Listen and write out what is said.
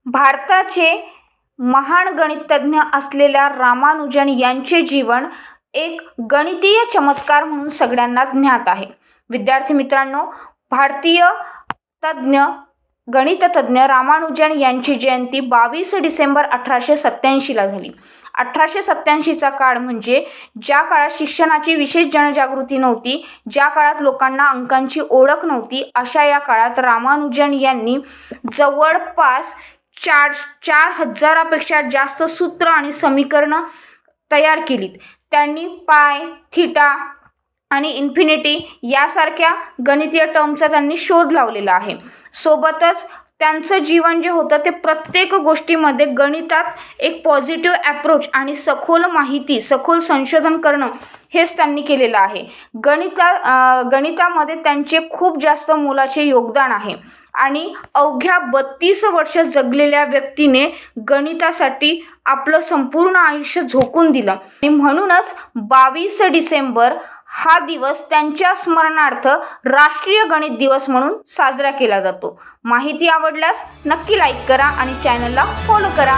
भारताचे महान गणितज्ञ असलेल्या रामानुजन यांचे जीवन एक गणितीय चमत्कार म्हणून सगळ्यांना ज्ञात आहे. विद्यार्थी मित्रांनो, भारतीय गणितज्ञ रामानुजन यांची जयंती 22 डिसेंबर 1887ला झाली. 1887चा काळ म्हणजे ज्या काळात शिक्षणाची विशेष जनजागृती नव्हती, ज्या काळात लोकांना अंकांची ओळख नव्हती, अशा या काळात रामानुजन यांनी जवळपास 4000पेक्षा जास्त सूत्र आणि समीकरणं तयार केलीत. त्यांनी पाय, थीटा आणि इन्फिनिटी यासारख्या गणितीय टर्मचा त्यांनी शोध लावलेला आहे. सोबतच त्यांचं जीवन जे होतं ते प्रत्येक गोष्टीमध्ये गणितात एक पॉझिटिव्ह ॲप्रोच आणि सखोल संशोधन करणं हेच त्यांनी केलेलं आहे. गणितामध्ये त्यांचे खूप जास्त मोलाचे योगदान आहे आणि अवघ्या 32 वर्ष जगलेल्या व्यक्तीने गणितासाठी आपलं संपूर्ण आयुष्य झोकून दिलं आणि म्हणूनच 22 डिसेंबर हा दिवस त्यांच्या स्मरणार्थ राष्ट्रीय गणित दिवस म्हणून साजरा केला जातो. माहिती आवडल्यास नक्की लाईक करा आणि चॅनलला फॉलो करा.